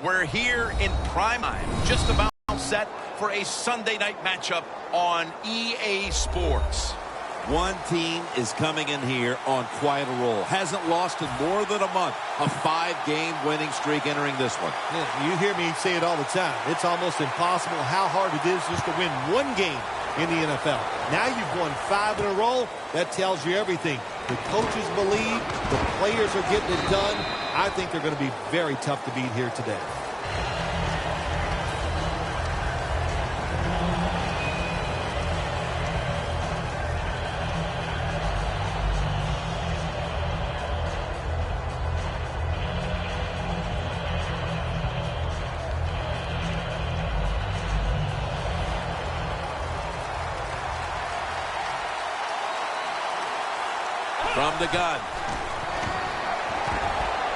We're here in prime time, just about set for a Sunday night matchup on EA Sports. One team is coming in here on quite a roll. Hasn't lost in more than a month. A 5-game winning streak entering this one. Yeah, you hear me say it all the time. It's almost impossible how hard it is just to win one game in the NFL. Now you've won 5 in a row. That tells you everything. The coaches believe. The players are getting it done. I think they're going to be very tough to beat here today. From the gun.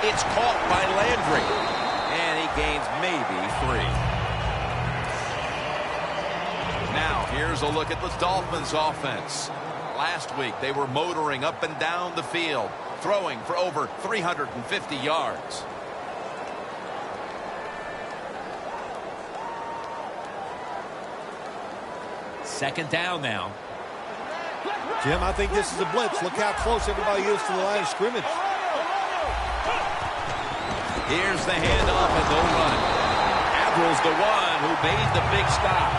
It's caught by Landry. And he gains maybe 3. Now, here's a look at the Dolphins offense. Last week, they were motoring up and down the field, throwing for over 350 yards. Second down now. Jim, I think this is a blitz. Look how close everybody is to the line of scrimmage. Here's the handoff and no run. Avril's the one who made the big stop.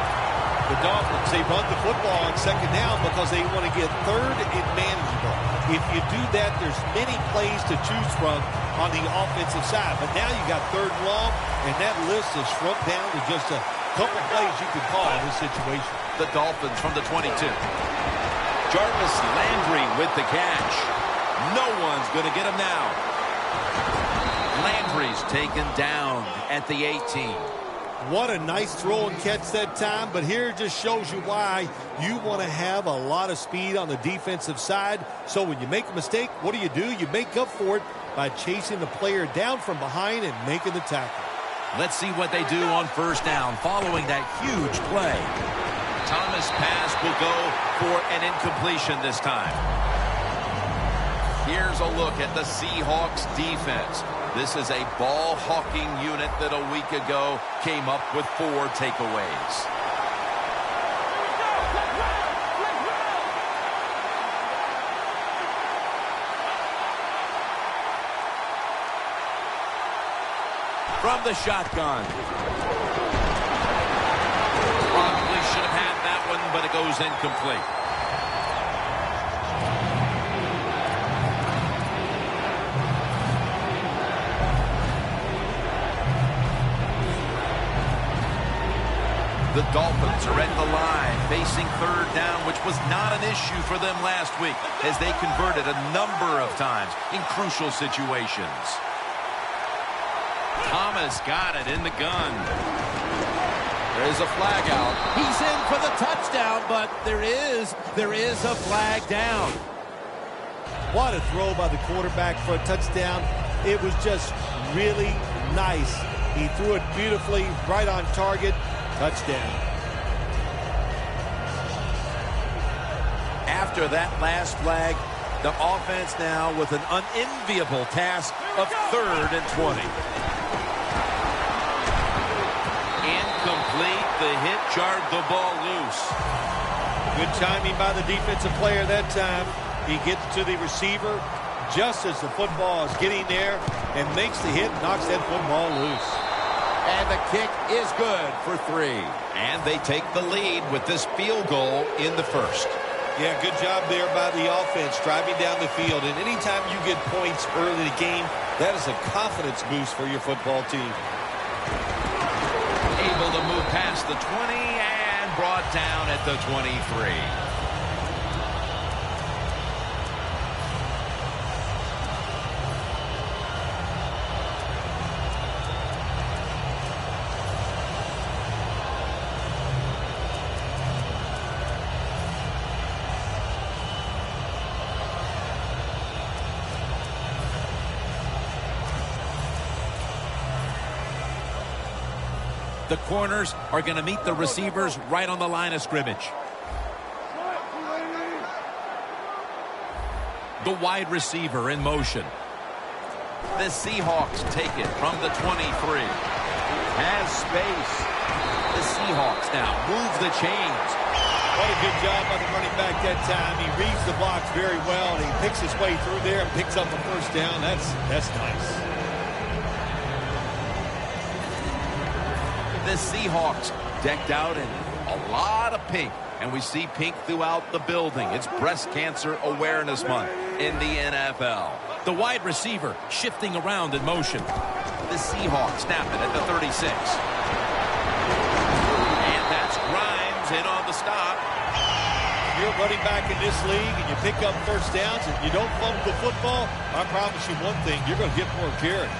The Dolphins, they run the football on second down because they want to get third and manageable. If you do that, there's many plays to choose from on the offensive side. But now you got third and long, and that list is shrunk down to just a couple plays you can call in this situation. The Dolphins from the 22. Jarvis Landry with the catch. No one's going to get him now. Landry's taken down at the 18. What a nice throw and catch that time, but here it just shows you why you want to have a lot of speed on the defensive side. So when you make a mistake, what do? You make up for it by chasing the player down from behind and making the tackle. Let's see what they do on first down following that huge play. Thomas' pass will go for an incompletion this time. Here's a look at the Seahawks defense. This is a ball-hawking unit that a week ago came up with 4 takeaways. From the shotgun. Probably should have had that one, but it goes incomplete. The Dolphins are at the line, facing third down, which was not an issue for them last week, as they converted a number of times in crucial situations. Thomas got it in the gun. There's a flag out. He's in for the touchdown, but there is a flag down. What a throw by the quarterback for a touchdown. It was just really nice. He threw it beautifully, right on target. Touchdown. After that last flag, the offense now with an unenviable task of 3rd and 20. Incomplete. The hit jarred the ball loose. Good timing by the defensive player that time. He gets to the receiver just as the football is getting there and makes the hit, knocks that football loose. And the kick is good for 3. And they take the lead with this field goal in the first. Yeah, good job there by the offense, driving down the field. And anytime you get points early in the game, that is a confidence boost for your football team. Able to move past the 20 and brought down at the 23. The corners are going to meet the receivers right on the line of scrimmage. The wide receiver in motion. The Seahawks take it from the 23. Has space. The Seahawks now move the chains. What a good job by the running back that time. He reads the blocks very well, and he picks his way through there and picks up a first down. That's nice. The Seahawks decked out in a lot of pink, and we see pink throughout the building. It's Breast Cancer Awareness Month in the NFL. The wide receiver shifting around in motion. The Seahawks snap it at the 36. And that's Grimes in on the stop. You're running back in this league and you pick up first downs and you don't fumble the football, I promise you one thing, you're going to get more carries.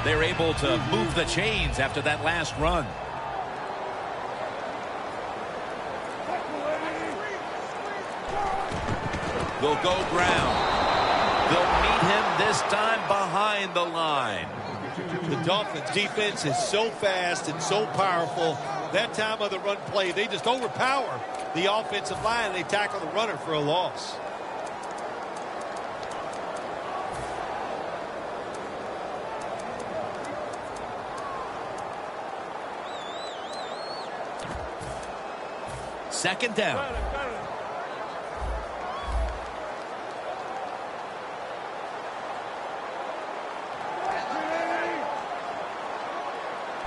They're able to move the chains after that last run. They'll go ground. They'll meet him this time behind the line. The Dolphins defense is so fast and so powerful. That time of the run play, they just overpower the offensive line and they tackle the runner for a loss. Second down.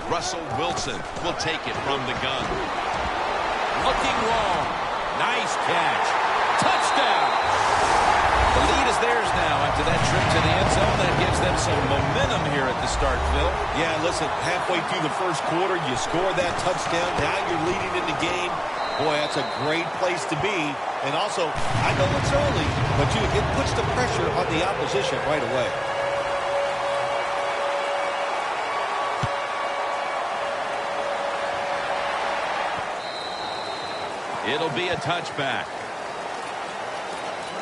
Russell Wilson will take it from the gun. Looking long. Nice catch. Touchdown. The lead is theirs now after that trip to the end zone. That gives them some momentum here at the start, Phil. Yeah, listen, halfway through the first quarter, you score that touchdown. Now you're leading in the game. Boy, that's a great place to be. And also, I know it's early, but it puts the pressure on the opposition right away. It'll be a touchback.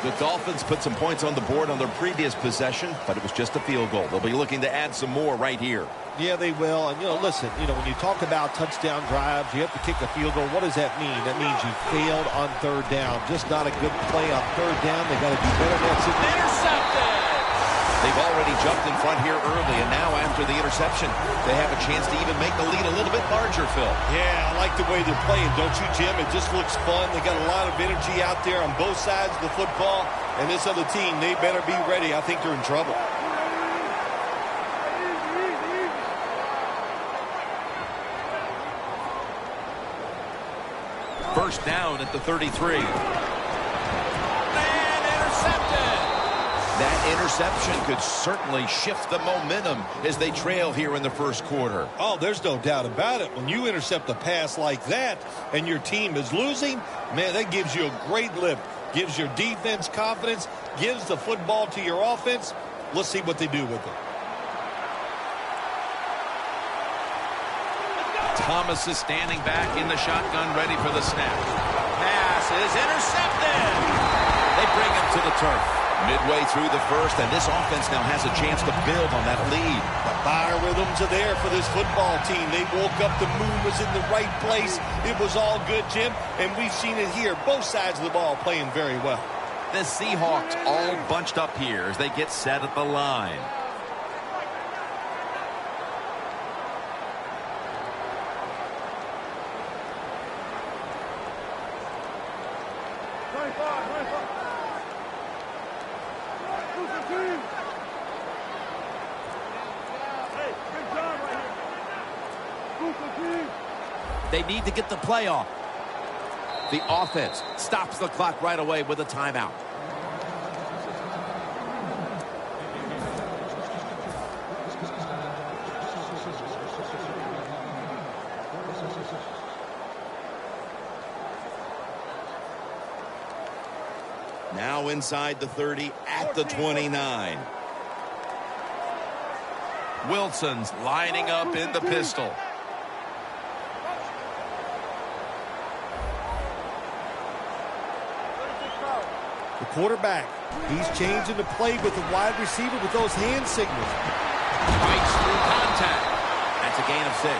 The Dolphins put some points on the board on their previous possession, but it was just a field goal. They'll be looking to add some more right here. Yeah, they will. And, listen, when you talk about touchdown drives, you have to kick a field goal. What does that mean? That means you failed on third down. Just not a good play on third down. They got to do better than that. Intercepted. They've already jumped in front here early, and now after the interception, they have a chance to even make the lead a little bit larger, Phil. Yeah, I like the way they're playing, don't you, Jim? It just looks fun. They got a lot of energy out there on both sides of the football, and this other team, they better be ready. I think they're in trouble. First down at the 33. And intercepted. That interception could certainly shift the momentum as they trail here in the first quarter. Oh, there's no doubt about it. When you intercept a pass like that and your team is losing, man, that gives you a great lift. Gives your defense confidence, gives the football to your offense. Let's see what they do with it. Thomas is standing back in the shotgun, ready for the snap. Pass is intercepted. They bring him to the turf. Midway through the first, and this offense now has a chance to build on that lead. The biorhythms are there for this football team. They woke up, the moon was in the right place. It was all good, Jim, and we've seen it here. Both sides of the ball playing very well. The Seahawks all bunched up here as they get set at the line. They need to get the play off. The offense stops the clock right away with a timeout. Now inside the 30 at the 29. Wilson's lining up in the pistol. The quarterback, he's changing the play with the wide receiver with those hand signals. Breaks through contact. That's a gain of 6.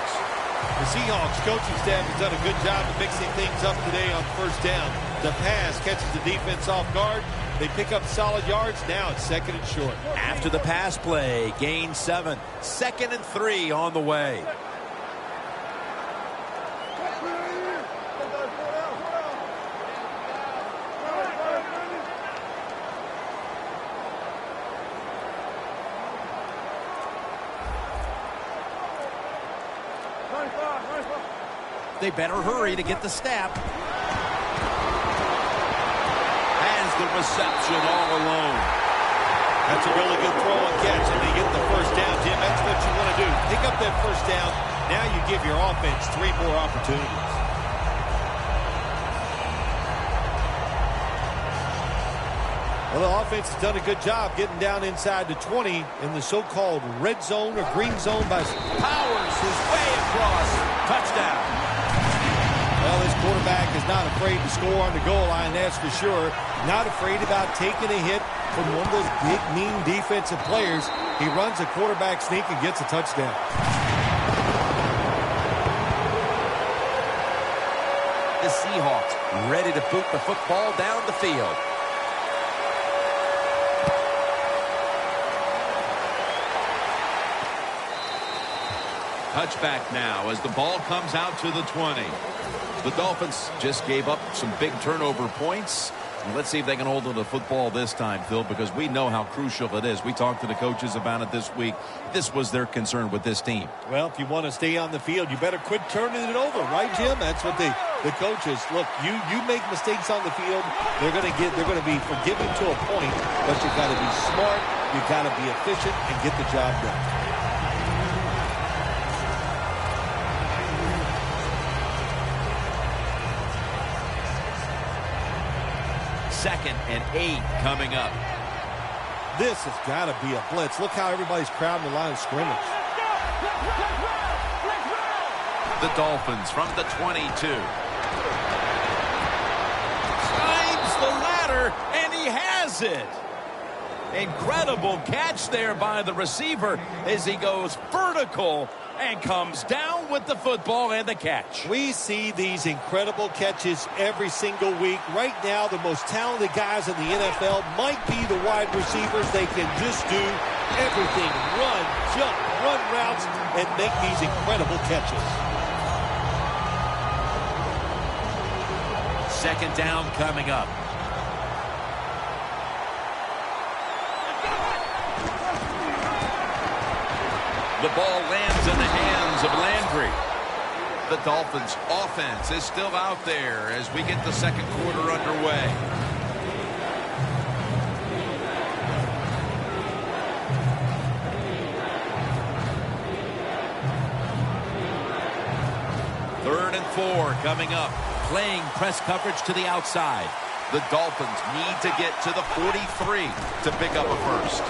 The Seahawks coaching staff has done a good job of mixing things up today on first down. The pass catches the defense off guard. They pick up solid yards. Now it's 2nd and short. After the pass play, gain 7. 2nd and 3 on the way. They better hurry to get the snap. Has the reception all alone. That's a really good throw and catch, and they get the first down, Jim. That's what you want to do. Pick up that first down. Now you give your offense 3 more opportunities. Well, the offense has done a good job getting down inside the 20 in the so-called red zone or green zone by Powers his way across. Touchdown. Well, this quarterback is not afraid to score on the goal line, that's for sure. Not afraid about taking a hit from one of those big, mean defensive players. He runs a quarterback sneak and gets a touchdown. The Seahawks ready to boot the football down the field. Touchback now as the ball comes out to the 20. The Dolphins just gave up some big turnover points. Let's see if they can hold on to the football this time, Phil, because we know how crucial it is. We talked to the coaches about it this week. This was their concern with this team. Well, if you want to stay on the field, you better quit turning it over, right, Jim? That's what the coaches look. You make mistakes on the field, they're going to be forgiving to a point, but you got to be smart, you got to be efficient, and get the job done. Second and 8 coming up. This has got to be a blitz. Look how everybody's crowding the line of scrimmage. The Dolphins from the 22. Climbs the ladder, and he has it. Incredible catch there by the receiver as he goes vertical and comes down with the football and the catch. We see these incredible catches every single week. Right now, the most talented guys in the NFL might be the wide receivers. They can just do everything. Run, jump, run routes, and make these incredible catches. Second down coming up. The ball lands in the hands of Landry. The Dolphins' offense is still out there as we get the second quarter underway. Third and 4 coming up. Playing press coverage to the outside. The Dolphins need to get to the 43 to pick up a first.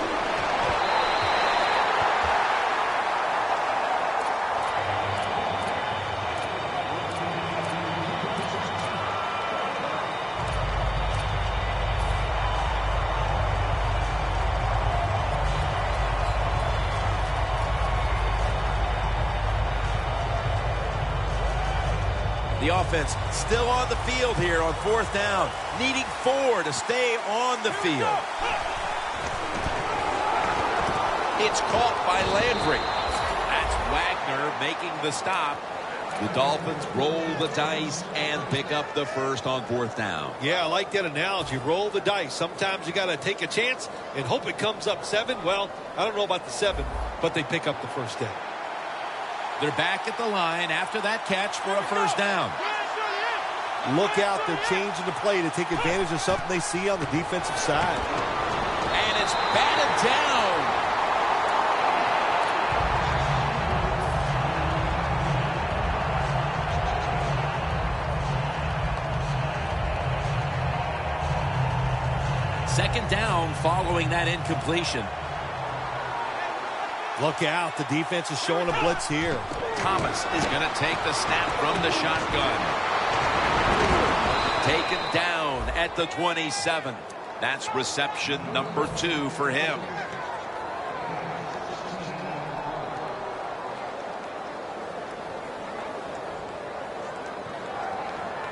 The offense still on the field here on fourth down, needing 4 to stay on the field. It's caught by Landry. That's Wagner making the stop. The Dolphins roll the dice and pick up the first on fourth down. Yeah, I like that analogy. Roll the dice. Sometimes you got to take a chance and hope it comes up 7. Well, I don't know about the 7, but they pick up the first down. They're back at the line after that catch for a first down. Look out, they're changing the play to take advantage of something they see on the defensive side. And it's batted down. Second down following that incompletion. Look out, the defense is showing a blitz here. Thomas is going to take the snap from the shotgun. Taken down at the 27. That's reception number 2 for him.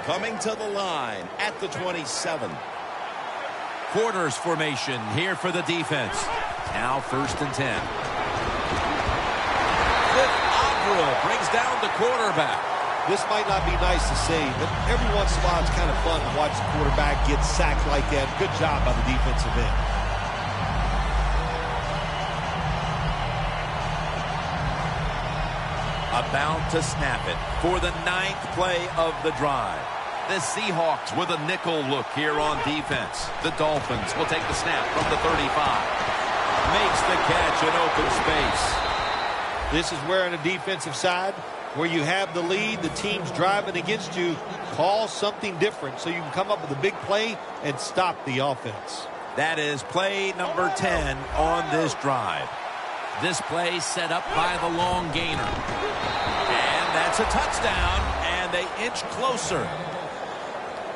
Coming to the line at the 27. Quarters formation here for the defense. Now 1st and 10. Brings down the quarterback. This might not be nice to say, but every once in a while it's kind of fun to watch the quarterback get sacked like that. Good job by the defensive end. About to snap it for the 9th play of the drive. The Seahawks with a nickel look here on defense. The Dolphins will take the snap from the 35. Makes the catch in open space. This is where on the defensive side, where you have the lead, the team's driving against you, call something different so you can come up with a big play and stop the offense. That is play number 10 on this drive. This play set up by the long gainer. And that's a touchdown, and they inch closer.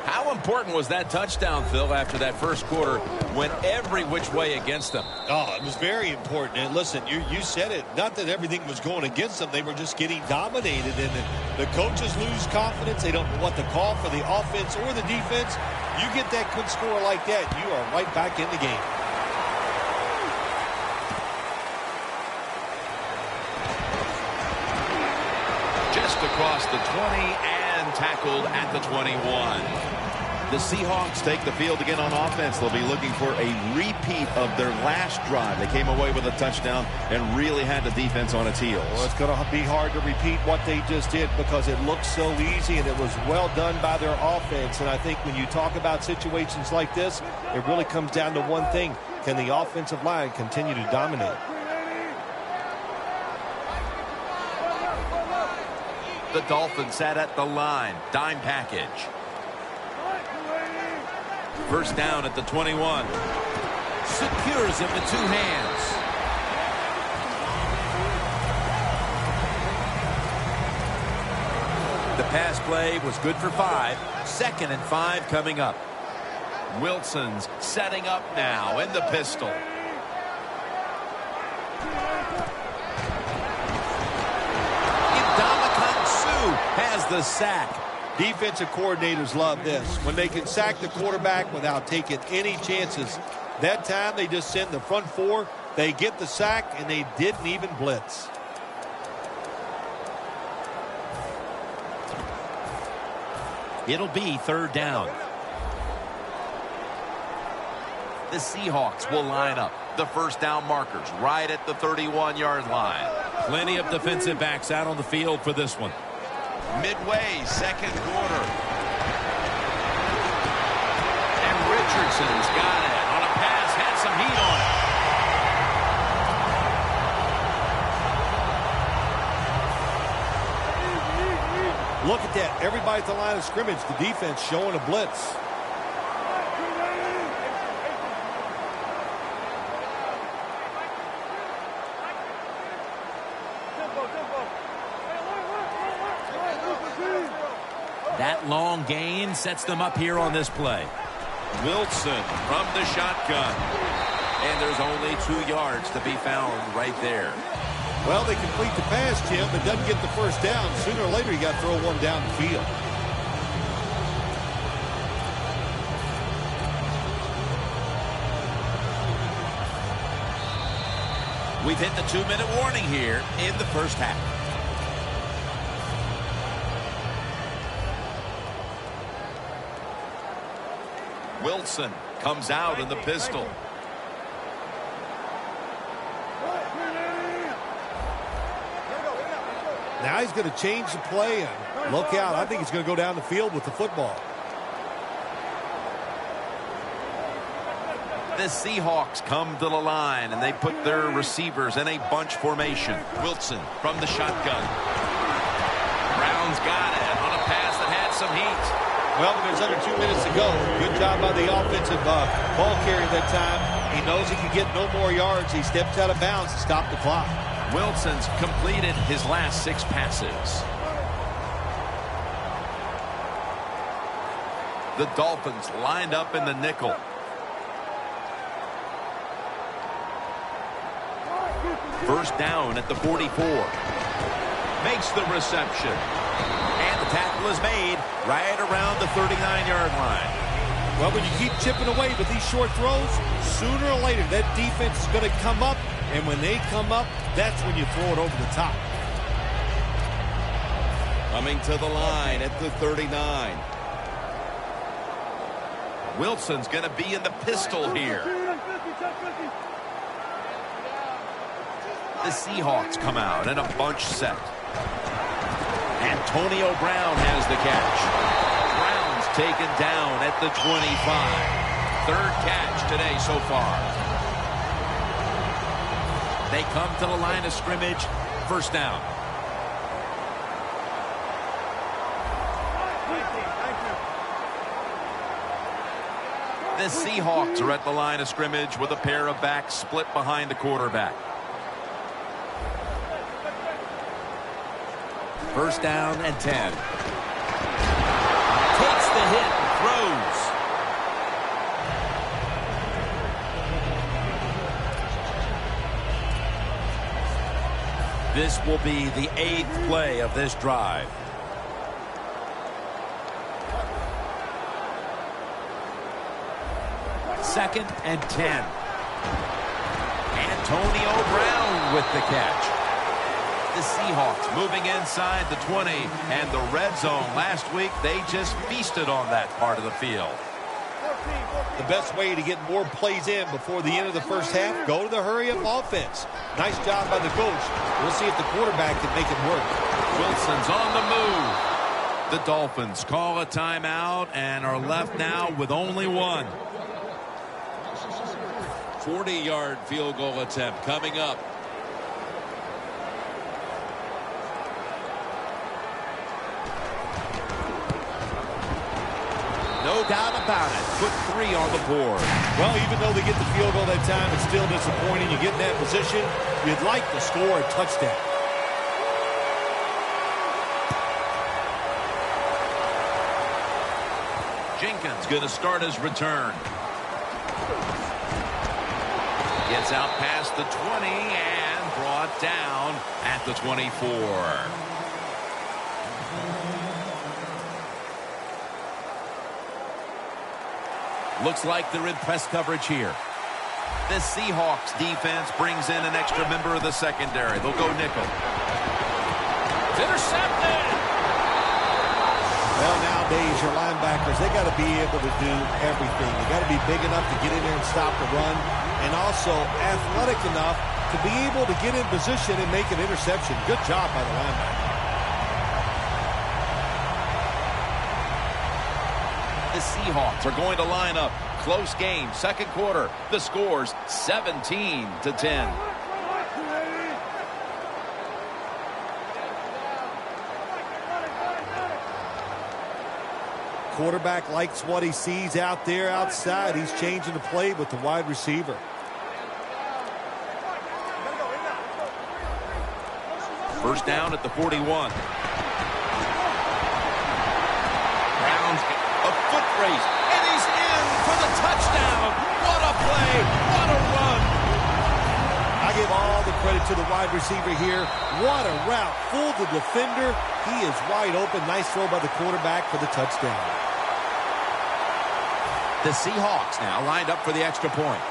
How important was that touchdown, Phil, after that first quarter went every which way against them? Oh, it was very important. And listen, you said it. Not that everything was going against them. They were just getting dominated. And the coaches lose confidence. They don't know what to call for the offense or the defense. You get that quick score like that, you are right back in the game. Just across the 20 and tackled at the 21. The Seahawks take the field again on offense. They'll be looking for a repeat of their last drive. They came away with a touchdown and really had the defense on its heels. Well, it's going to be hard to repeat what they just did because it looked so easy and it was well done by their offense. And I think when you talk about situations like this, it really comes down to one thing. Can the offensive line continue to dominate? The Dolphins sat at the line. Dime package. First down at the 21. Secures him with 2 hands. The pass play was good for 5. 2nd and 5 coming up. Wilson's setting up now in the pistol. Has the sack. Defensive coordinators love this. When they can sack the quarterback without taking any chances. That time they just send the front 4. They get the sack and they didn't even blitz. It'll be 3rd down. The Seahawks will line up. The first down markers right at the 31-yard line. Plenty of defensive backs out on the field for this one. Midway, 2nd quarter. And Richardson's got it on a pass, had some heat on it. Look at that. Everybody at the line of scrimmage, the defense showing a blitz. That long gain sets them up here on this play. Wilson from the shotgun. And there's only 2 yards to be found right there. Well, they complete the pass, Jim, but doesn't get the first down. Sooner or later, you got to throw one down the field. We've hit the 2-minute warning here in the first half. Wilson comes out in the pistol. Now he's going to change the play and look out. I think he's going to go down the field with the football. The Seahawks come to the line and they put their receivers in a bunch formation. Wilson from the shotgun. Brown's got it on a pass that had some heat. Well, there's under 2 minutes to go. Good job by the offensive ball carrier that time. He knows he can get no more yards. He steps out of bounds to stop the clock. Wilson's completed his last 6 passes. The Dolphins lined up in the nickel. First down at the 44. Makes the reception. And the tackle is made right around the 39-yard line. Well, when you keep chipping away with these short throws, sooner or later that defense is going to come up, and when they come up, that's when you throw it over the top. Coming to the line at the 39. Wilson's going to be in the pistol here. The Seahawks come out in a bunch set. Antonio Brown has the catch. Brown's taken down at the 25. Third catch today so far. They come to the line of scrimmage. First down. The Seahawks are at the line of scrimmage with a pair of backs split behind the quarterback. First down and 10. Takes the hit and throws. This will be the 8th play of this drive. Second and 10. Antonio Brown with the catch. The Seahawks moving inside the 20 and the red zone. Last week, they just feasted on that part of the field. The best way to get more plays in before the end of the first half, go to the hurry-up offense. Nice job by the coach. We'll see if the quarterback can make it work. Wilson's on the move. The Dolphins call a timeout and are left now with only one. 40-yard field goal attempt coming up. No doubt about it. Put 3 on the board. Well, even though they get the field goal that time, it's still disappointing. You get in that position, you'd like to score a touchdown. Jenkins going to start his return. Gets out past the 20 and brought down at the 24. Looks like they're in press coverage here. The Seahawks defense brings in an extra member of the secondary. They'll go nickel. It's intercepted. Well, nowadays, your linebackers, they got to be able to do everything. They got to be big enough to get in there and stop the run, and also athletic enough to be able to get in position and make an interception. Good job by the linebacker. The Seahawks are going to line up. Close game, second quarter. The score's 17-10. Quarterback likes what he sees out there outside. He's changing the play with the wide receiver. First down at the 41. Foot race, and he's in for the touchdown. What a play, what a run. I give all the credit to the wide receiver here. What a route, fooled the defender. He is wide open. Nice throw by the quarterback for the touchdown. The Seahawks now lined up for the extra point.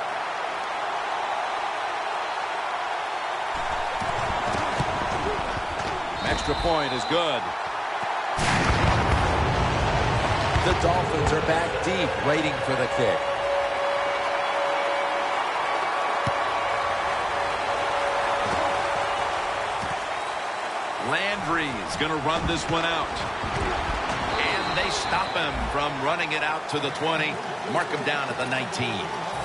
Extra point is good. The Dolphins are back deep, waiting for the kick. Landry's going to run this one out. And they stop him from running it out to the 20. Mark him down at the 19.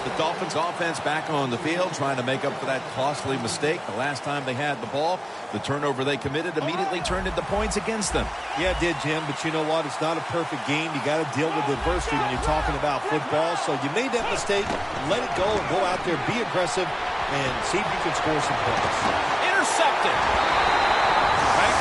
The Dolphins offense back on the field trying to make up for that costly mistake the last time they had the ball. The turnover they committed immediately turned into points against them. Yeah, it did, Jim, but you know what? It's not a perfect game. You got to deal with adversity when you're talking about football. So you made that mistake, let it go, and go out there, be aggressive, and see if you can score some points. Intercepted.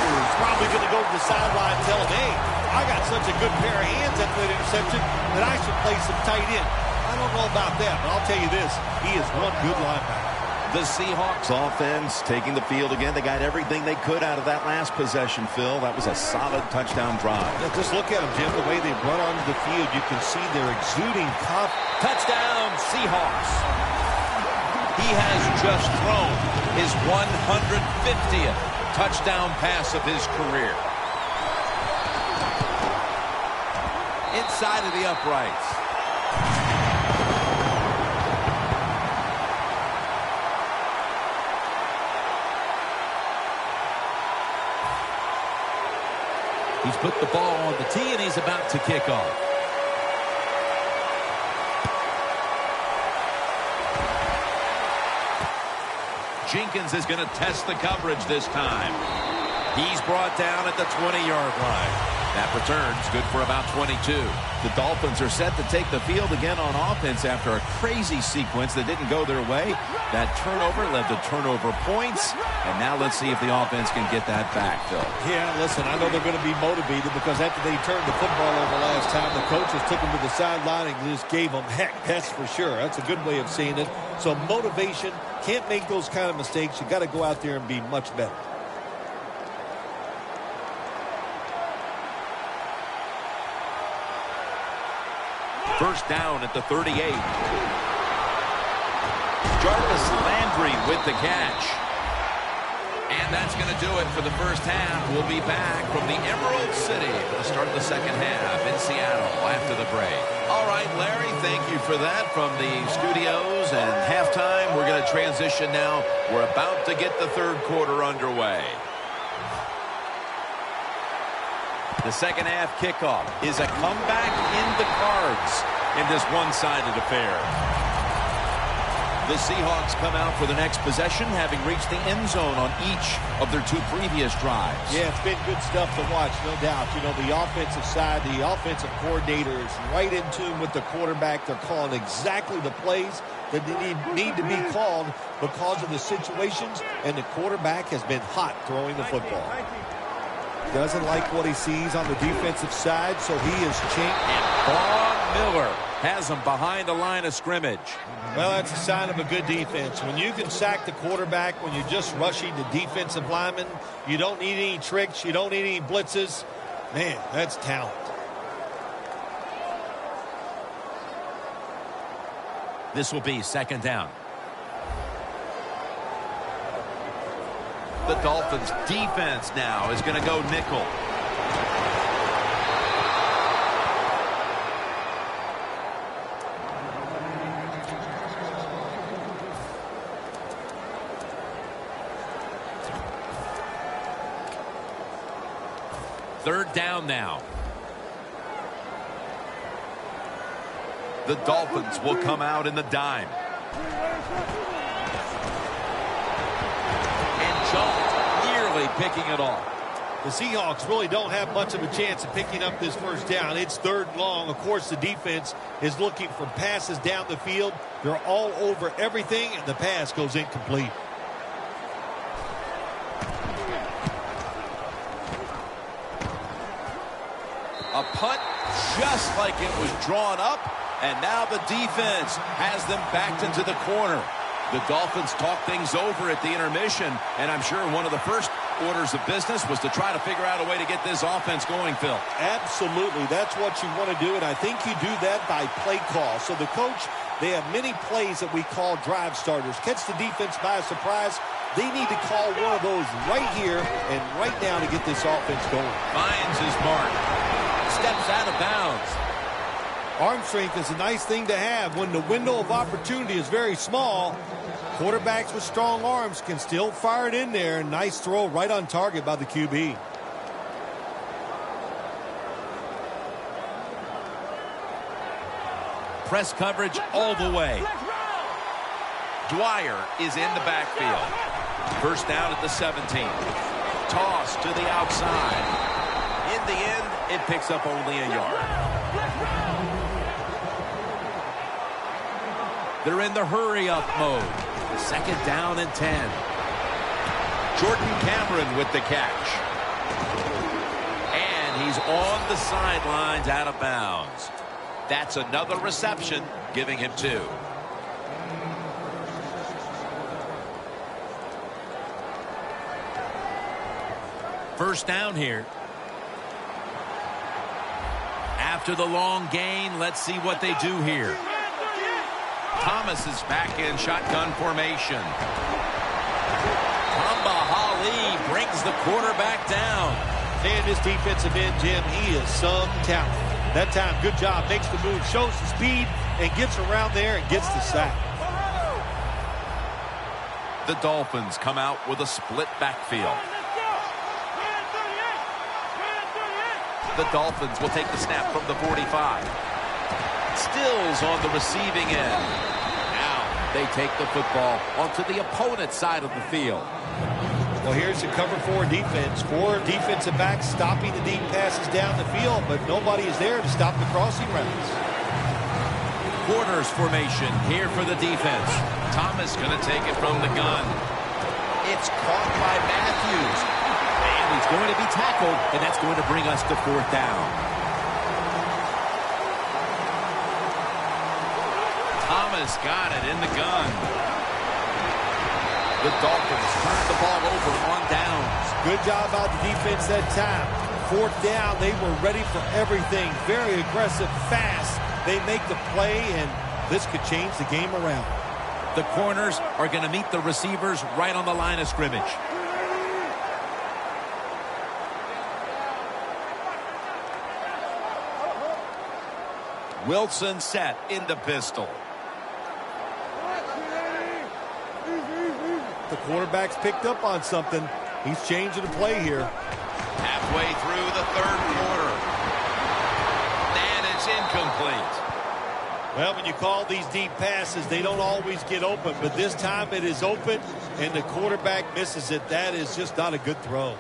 Is probably going to go to the sideline and tell him, hey, I got such a good pair of hands after that interception that I should play some tight end. I don't know about that, but I'll tell you this, he is one good linebacker. The Seahawks offense taking the field again. They got everything they could out of that last possession, Phil. That was a solid touchdown drive. Yeah, just look at them, Jim. The way they run onto the field, you can see they're exuding confidence. Touchdown, Seahawks. He has just thrown his 150th touchdown pass of his career. Inside of the uprights. He's put the ball on the tee, and he's about to kick off. Jenkins is going to test the coverage this time. He's brought down at the 20-yard line. That return's good for about 22. The Dolphins are set to take the field again on offense after a crazy sequence that didn't go their way. That turnover led to turnover points. And now let's see if the offense can get that back, Phil. Yeah, listen, I know they're going to be motivated because after they turned the football over last time, the coaches took them to the sideline and just gave them heck. That's for sure. That's a good way of seeing it. So motivation, can't make those kind of mistakes. You got to go out there and be much better. First down at the 38. Jarvis Landry with the catch. And that's going to do it for the first half. We'll be back from the Emerald City for the start of the second half in Seattle after the break. All right, Larry, thank you for that from the studios and halftime. We're going to transition now. We're about to get the third quarter underway. The second half kickoff is a comeback in the cards in this one-sided affair. The Seahawks come out for the next possession, having reached the end zone on each of their two previous drives. Yeah, it's been good stuff to watch, no doubt. You know, the offensive side, the offensive coordinator is right in tune with the quarterback. They're calling exactly the plays that they need to be called because of the situations, and the quarterback has been hot throwing the football. Doesn't like what he sees on the defensive side, so he is changed. And Von Miller has him behind the line of scrimmage. Well, that's a sign of a good defense. When you can sack the quarterback, when you're just rushing the defensive lineman, you don't need any tricks, you don't need any blitzes. Man, that's talent. This will be second down. The Dolphins defense now is going to go nickel. Third down now. The Dolphins will come out in the dime. Nearly picking it off. The Seahawks really don't have much of a chance of picking up this first down. It's third and long. Of course, the defense is looking for passes down the field. They're all over everything, and the pass goes incomplete. A punt just like it was drawn up, and now the defense has them backed into the corner. The Dolphins talk things over at the intermission, and I'm sure one of the first orders of business was to try to figure out a way to get this offense going, Phil. Absolutely. That's what you want to do, and I think you do that by play call. So the coach, they have many plays that we call drive starters. Catch the defense by surprise. They need to call one of those right here and right now to get this offense going. Finds his mark. Steps out of bounds. Arm strength is a nice thing to have when the window of opportunity is very small. Quarterbacks with strong arms can still fire it in there. Nice throw right on target by the QB. Press coverage all the way. Dwyer is in the backfield. First down at the 17. Toss to the outside. In the end, it picks up only a yard. They're in the hurry-up mode. Second down and 10. Jordan Cameron with the catch. And he's on the sidelines out of bounds. That's another reception, giving him 2. First down here. After the long gain, let's see what they do here. Thomas is back in shotgun formation. Tamba Hali brings the quarterback down. And this defensive end, Jim, he is some talent. That time, good job, makes the move, shows the speed, and gets around there and gets the sack. The Dolphins come out with a split backfield. The Dolphins will take the snap from the 45. Stills on the receiving end. Now they take the football onto the opponent's side of the field. Well, here's the cover 4 defense. 4 defensive backs stopping the deep passes down the field, but nobody is there to stop the crossing routes. Quarters formation here for the defense. Thomas going to take it from the gun. It's caught by Matthews. And he's going to be tackled, and that's going to bring us to 4th down. Thomas got it in the gun. The Dolphins turned the ball over on downs. Good job by the defense that time. 4th down, they were ready for everything. Very aggressive, fast. They make the play, and this could change the game around. The corners are going to meet the receivers right on the line of scrimmage. Wilson set into pistol. The quarterback's picked up on something. He's changing the play here. Halfway through the 3rd quarter. And it's incomplete. Well, when you call these deep passes, they don't always get open, but this time it is open, and the quarterback misses it. That is just not a good throw.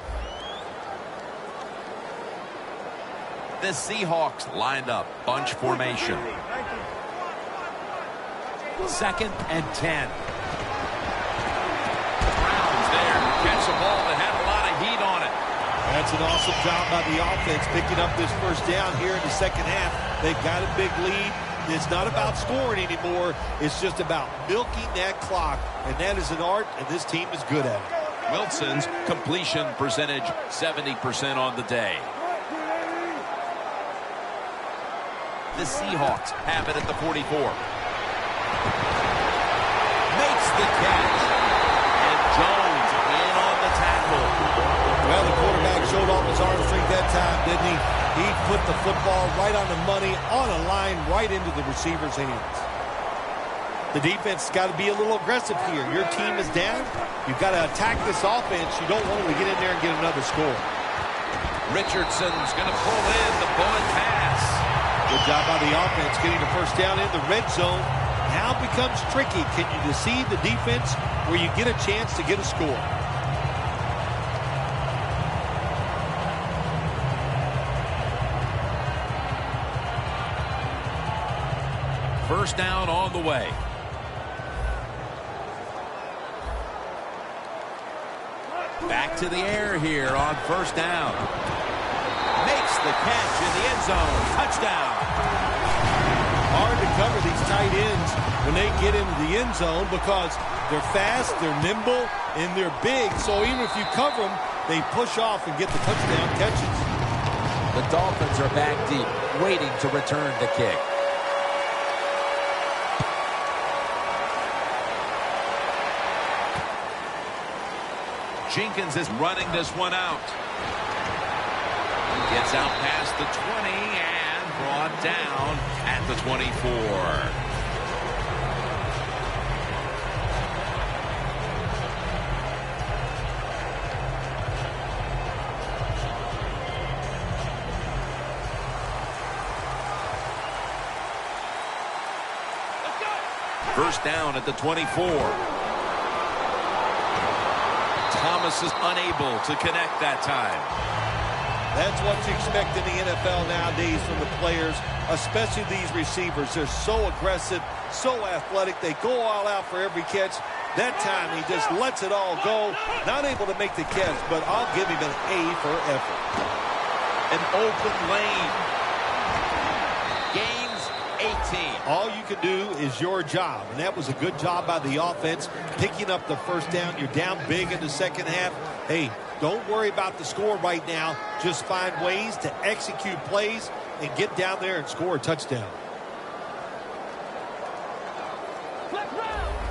The Seahawks lined up, bunch formation. 2nd and 10. Brown's there to catch a ball that had a lot of heat on it. That's an awesome job by the offense picking up this first down here in the second half. They've got a big lead. It's not about scoring anymore. It's just about milking that clock, and that is an art, and this team is good at it. Wilson's completion percentage 70% on the day. The Seahawks have it at the 44. Makes the catch. And Jones in on the tackle. Well, the quarterback showed off his arm strength that time, didn't he? He put the football right on the money, on a line, right into the receiver's hands. The defense has got to be a little aggressive here. Your team is down. You've got to attack this offense. You don't want them to get in there and get another score. Richardson's going to pull in the bullet pass. Good job by the offense getting the first down in the red zone. Now it becomes tricky. Can you deceive the defense where you get a chance to get a score? First down on the way. Back to the air here on first down. Makes the catch in the end zone. Touchdown. Hard to cover these tight ends when they get into the end zone because they're fast, they're nimble, and they're big. So even if you cover them, they push off and get the touchdown catches. The Dolphins are back deep, waiting to return the kick. Jenkins is running this one out. Gets out past the 20 and brought down at the 24. First down at the 24. Thomas is unable to connect that time. That's what you expect in the NFL nowadays from the players, especially these receivers. They're so aggressive, so athletic. They go all out for every catch. That time, he just lets it all go. Not able to make the catch, but I'll give him an A for effort. An open lane. Gains 18. All you can do is your job, and that was a good job by the offense, picking up the first down. You're down big in the second half. Hey, don't worry about the score right now. Just find ways to execute plays and get down there and score a touchdown.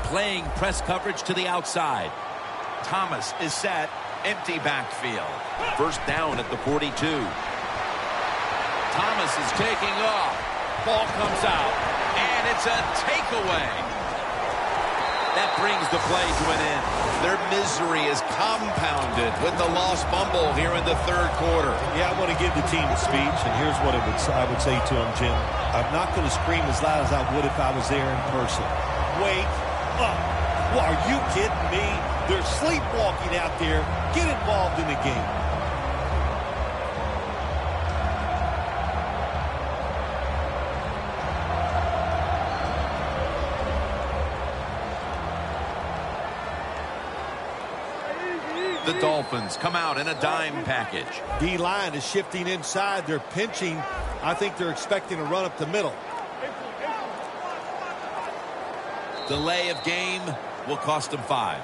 Playing press coverage to the outside. Thomas is set. Empty backfield. First down at the 42. Thomas is taking off. Ball comes out. And it's a takeaway. That brings the play to an end. Their misery is compounded with the lost fumble here in the third quarter. Yeah, I want to give the team a speech, and here's what I would say to them, Jim. I'm not going to scream as loud as I would if I was there in person. Wake up. Well, are you kidding me? They're sleepwalking out there. Get involved in the game. The Dolphins come out in a dime package. D-line is shifting inside. They're pinching. I think they're expecting a run up the middle. Delay of game will cost them 5.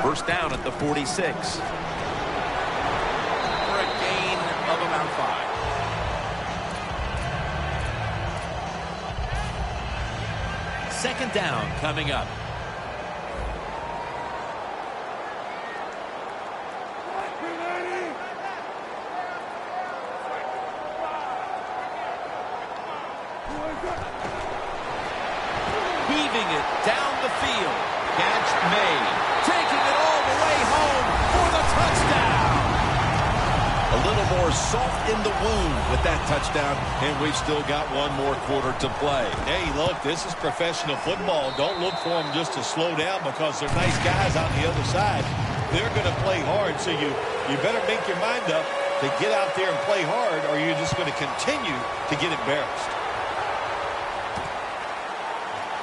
First down at the 46. For a gain of about 5. Second down coming up. Heaving it down the field. Catch made. Taking it all the way home for the touchdown. A little more salt in the wound with that touchdown, and we've still got one more quarter to play. Hey, look, this is professional football. Don't look for them just to slow down because they're nice guys on the other side. They're going to play hard, so you better make your mind up to get out there and play hard, or you're just going to continue to get embarrassed.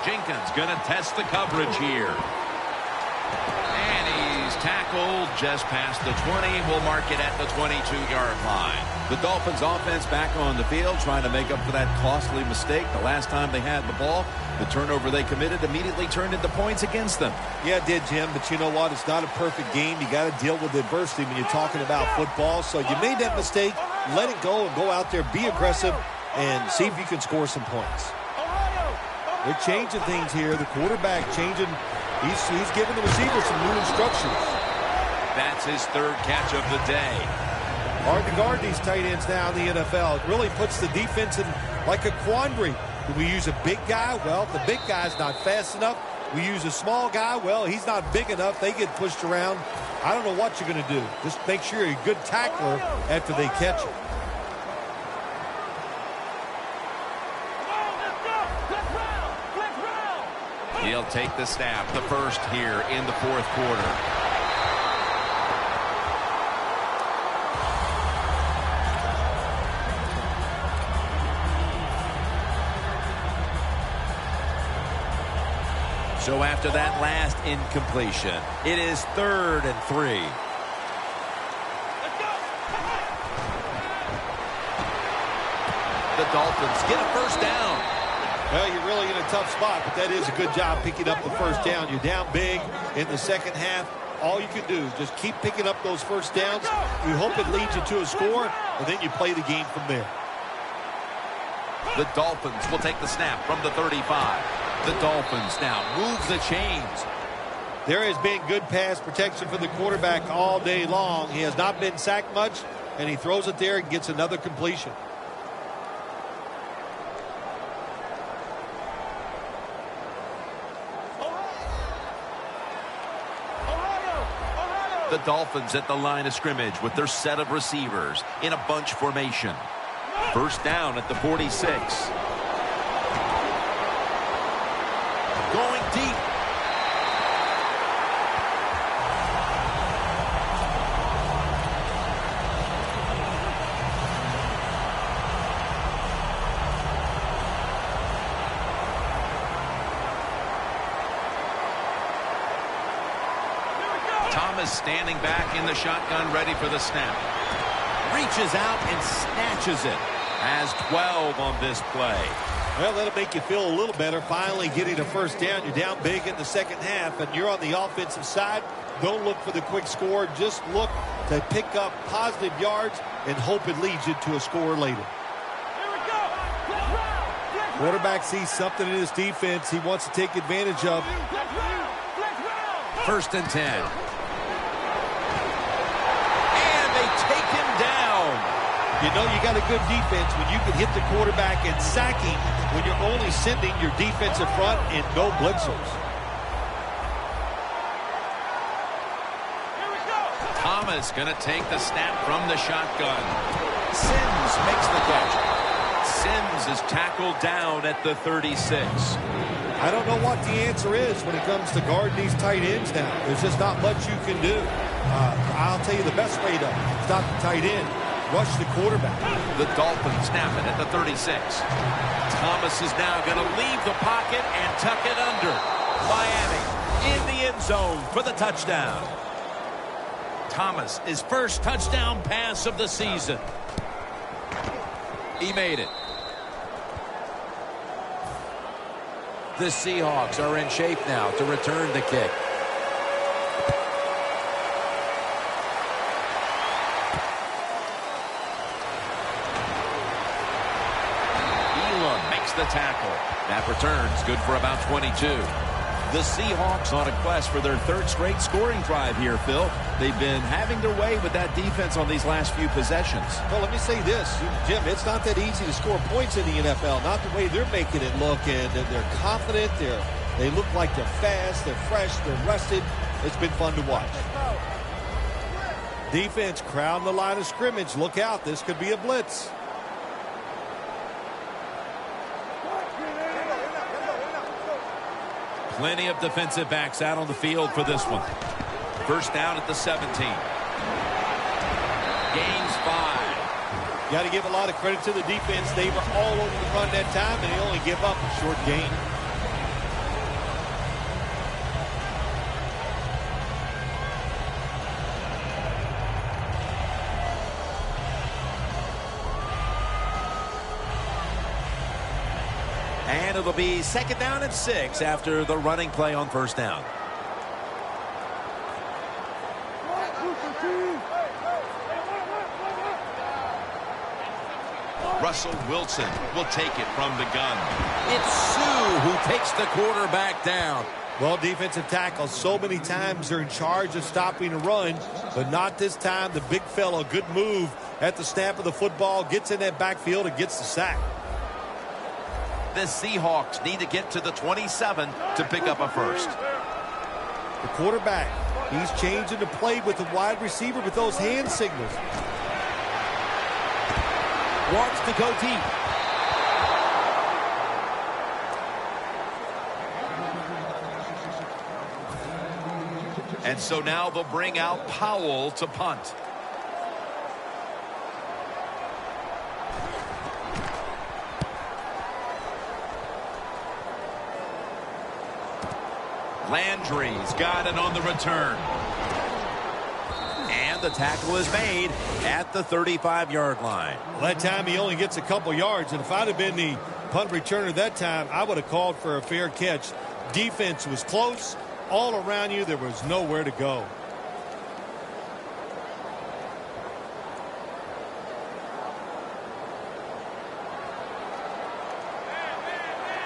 Jenkins going to test the coverage here. And he's tackled just past the 20. We'll mark it at the 22-yard line. The Dolphins offense back on the field trying to make up for that costly mistake the last time they had the ball. The turnover they committed immediately turned into points against them. Yeah, it did, Jim, but you know what? It's not a perfect game. You got to deal with adversity when you're talking about football. So you made that mistake, let it go and go out there, be aggressive, and see if you can score some points. They're changing things here. The quarterback changing. He's giving the receiver some new instructions. That's his third catch of the day. Hard to guard these tight ends now in the NFL. It really puts the defense in like a quandary. Do we use a big guy? Well, if the big guy's not fast enough. We use a small guy. Well, he's not big enough. They get pushed around. I don't know what you're going to do. Just make sure you're a good tackler after they catch you. He'll take the snap, the first here in the fourth quarter. So after that last incompletion, it is 3rd and 3. The Dolphins get a first down. Well, you're really in a tough spot, but that is a good job picking up the first down. You're down big in the second half. All you can do is just keep picking up those first downs. You hope it leads you to a score, and then you play the game from there. The Dolphins will take the snap from the 35. The Dolphins now move the chains. There has been good pass protection for the quarterback all day long. He has not been sacked much, and he throws it there and gets another completion. The Dolphins at the line of scrimmage with their set of receivers in a bunch formation. First down at the 46. Going deep. Thomas standing back in the shotgun, ready for the snap. Reaches out and snatches it. Has 12 on this play. Well, that'll make you feel a little better. Finally getting a first down. You're down big in the second half, and you're on the offensive side. Don't look for the quick score. Just look to pick up positive yards and hope it leads you to a score later. Quarterback sees something in his defense he wants to take advantage of. 1st and 10. And they take him down. You know you got a good defense when you can hit the quarterback and sack him when you're only sending your defensive front and no blitzers. Thomas going to take the snap from the shotgun. Sims makes the catch. Sims is tackled down at the 36. I don't know what the answer is when it comes to guarding these tight ends now. There's just not much you can do. I'll tell you the best way to stop the tight end. Rush the quarterback. The Dolphins snap it at the 36. Thomas is now going to leave the pocket and tuck it under. Miami in the end zone for the touchdown. Thomas, his first touchdown pass of the season. He made it. The Seahawks are in shape now to return the kick. Elam makes the tackle. That return's good for about 22. The Seahawks on a quest for their 3rd straight scoring drive here, Phil. They've been having their way with that defense on these last few possessions. Well, let me say this, Jim, it's not that easy to score points in the NFL, not the way they're making it look, and they're confident, they look like they're fast, they're fresh, they're rested. It's been fun to watch. Defense crowding the line of scrimmage. Look out, this could be a blitz. Plenty of defensive backs out on the field for this one. 1st down at the 17. Gains 5. Got to give a lot of credit to the defense. They were all over the run that time, and they only give up a short gain. And it'll be 2nd down and 6 after the running play on 1st down. Russell Wilson will take it from the gun. It's Sue who takes the quarterback down. Well, defensive tackles so many times they're in charge of stopping a run, but not this time. The big fellow, good move at the snap of the football, gets in that backfield and gets the sack. The Seahawks need to get to the 27 to pick up a first. The quarterback, he's changing the play with the wide receiver with those hand signals. Wants to go deep. And so now they'll bring out Powell to punt. Landry's got it on the return. And the tackle is made at the 35-yard line. Well, that time he only gets a couple yards, and if I'd have been the punt returner that time, I would have called for a fair catch. Defense was close. All around you, there was nowhere to go.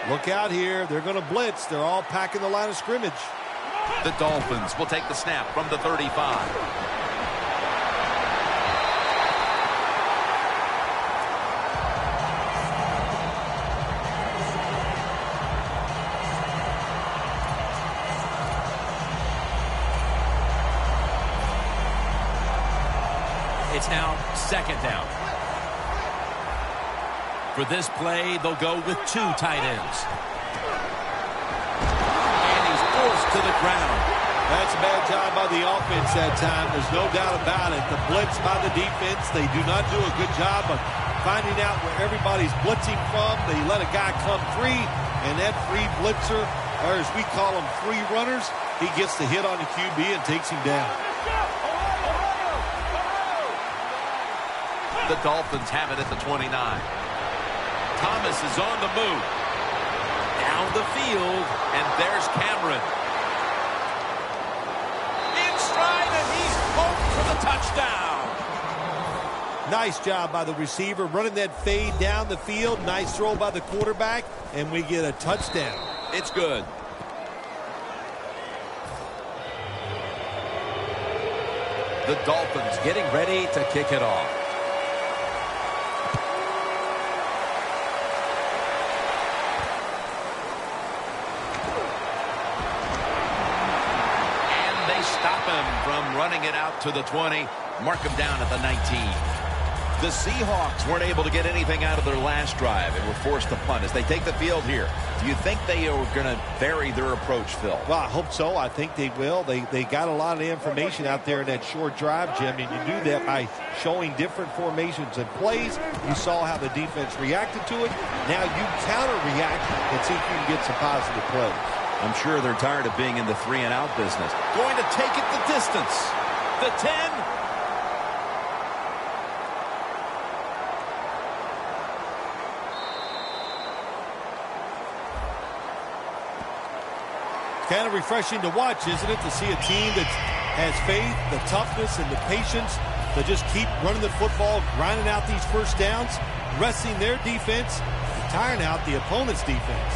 Look out here. They're going to blitz. They're all packing the line of scrimmage. The Dolphins will take the snap from the 35. It's now 2nd down. For this play, they'll go with 2 tight ends. And he's forced to the ground. That's a bad job by the offense that time. There's no doubt about it. The blitz by the defense, they do not do a good job of finding out where everybody's blitzing from. They let a guy come free, and that free blitzer or as we call them, free runners. He gets the hit on the QB and takes him down. The Dolphins have it at the 29. Thomas is on the move. Down the field, and there's Cameron. In stride, and he's home for the touchdown. Nice job by the receiver, running that fade down the field. Nice throw by the quarterback, and we get a touchdown. It's good. The Dolphins getting ready to kick it off. And they stop him from running it out to the 20. Mark him down at the 19. The Seahawks weren't able to get anything out of their last drive and were forced to punt as they take the field here. Do you think they are going to vary their approach, Phil? Well, I hope so. I think they will. They got a lot of information out there in that short drive, Jim, and you do that by showing different formations and plays. You saw how the defense reacted to it. Now you counter-react and see if you can get some positive plays. I'm sure they're tired of being in the 3-and-out business. Going to take it the distance. The 10. Kind of refreshing to watch, isn't it, to see a team that has faith, the toughness, and the patience to just keep running the football, grinding out these first downs, resting their defense, and tiring out the opponent's defense.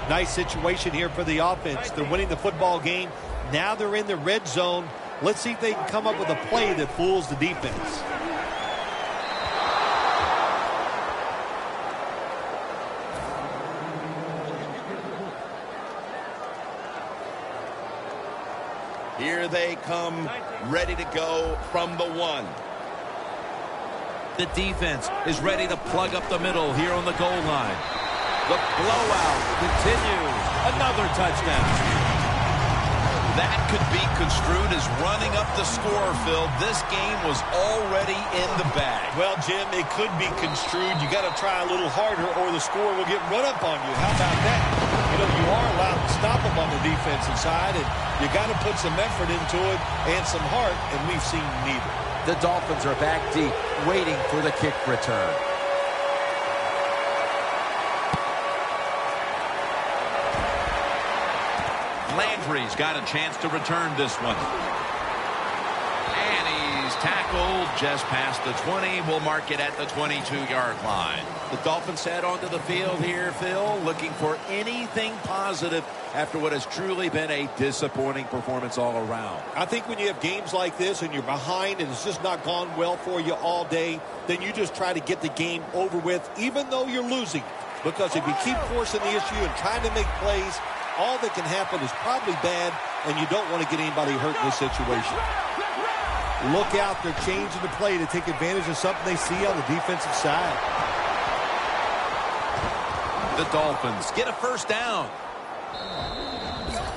Nice situation here for the offense. They're winning the football game. Now they're in the red zone. Let's see if they can come up with a play that fools the defense. Here they come, ready to go from the 1. The defense is ready to plug up the middle here on the goal line. The blowout continues. Another touchdown. That could be construed as running up the score, Phil. This game was already in the bag. Well, Jim, it could be construed. You got to try a little harder or the score will get run up on you. How about that? You know, you are allowed to stop them on the defensive side, and you got to put some effort into it and some heart, and we've seen neither. The Dolphins are back deep, waiting for the kick return. Landry's got a chance to return this one. And he's tackled just past the 20. We'll mark it at the 22-yard line. The Dolphins head onto the field here, Phil, looking for anything positive after what has truly been a disappointing performance all around. I think when you have games like this and you're behind and it's just not gone well for you all day, then you just try to get the game over with, even though you're losing. Because if you keep forcing the issue and trying to make plays, all that can happen is probably bad, and you don't want to get anybody hurt in this situation. Look out. They're changing the play to take advantage of something they see on the defensive side. The Dolphins get a first down.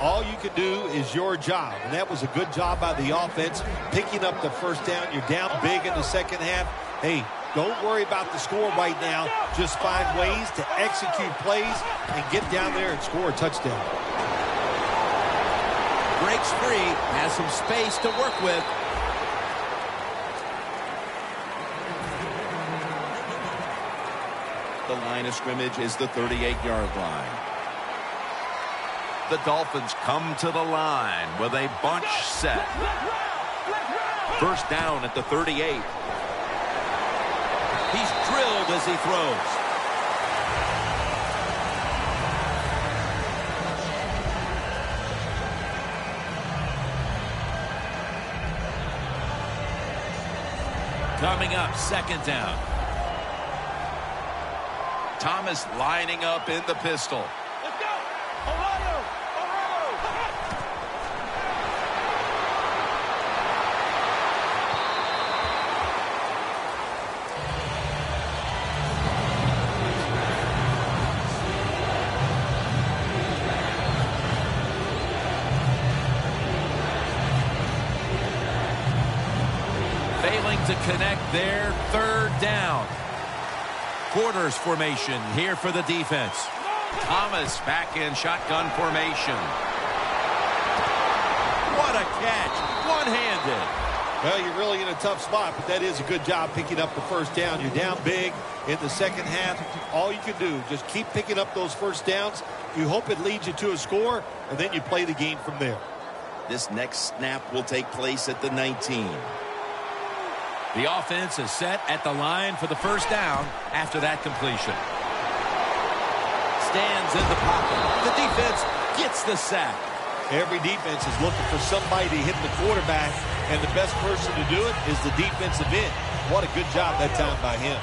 All you can do is your job, and that was a good job by the offense, picking up the first down. You're down big in the second half. Hey, don't worry about the score right now. Just find ways to execute plays and get down there and score a touchdown. Breaks free, has some space to work with. The line of scrimmage is the 38-yard line. The Dolphins come to the line with a bunch set. First down at the 38. He's drilled as he throws. Coming up, second down. Thomas lining up in the pistol. Let's go! Ohio! Failing to connect there, third down. Quarters formation here for the defense. Thomas back in shotgun formation. What a catch, one-handed. Well, you're really in a tough spot, but that is a good job picking up the first down. You're down big in the second half. All you can do, just keep picking up those first downs. You hope it leads you to a score, and then you play the game from there. This next snap will take place at the 19. The offense is set at the line for the first down after that completion. Stands in the pocket. The defense gets the sack. Every defense is looking for somebody to hit the quarterback, and the best person to do it is the defensive end. What a good job that time by him.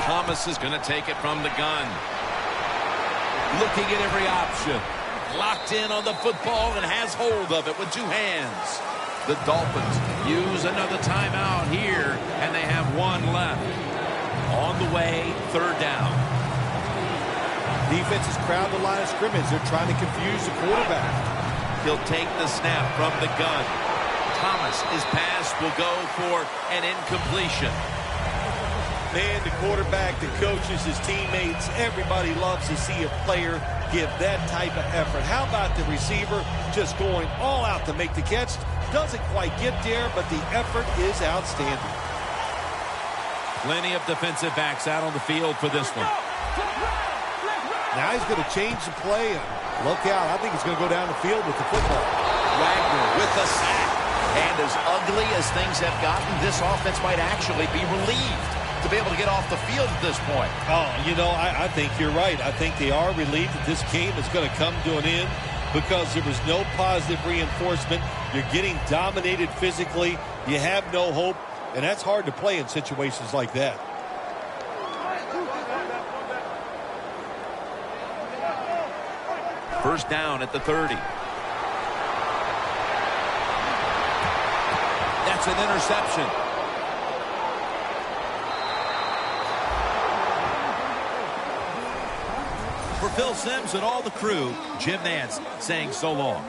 Thomas is going to take it from the gun. Looking at every option. Locked in on the football and has hold of it with two hands. The Dolphins use another timeout here, and they have one left. On the way, third down. Defense has crowded the line of scrimmage. They're trying to confuse the quarterback. He'll take the snap from the gun. Thomas, his pass will go for an incompletion. Man, the quarterback, the coaches, his teammates, everybody loves to see a player give that type of effort. How about the receiver just going all out to make the catch? Doesn't quite get there, but the effort is outstanding. Plenty of defensive backs out on the field for this one. Now he's going to change the play, and look out. I think he's going to go down the field with the football. Wagner with the sack. And as ugly as things have gotten, this offense might actually be relieved to be able to get off the field at this point. Oh, you know, I think you're right. I think they are relieved that this game is going to come to an end because there was no positive reinforcement. You're getting dominated physically. You have no hope, and that's hard to play in situations like that. First down at the 30. That's an interception. For Phil Simms and all the crew, Jim Nance saying so long.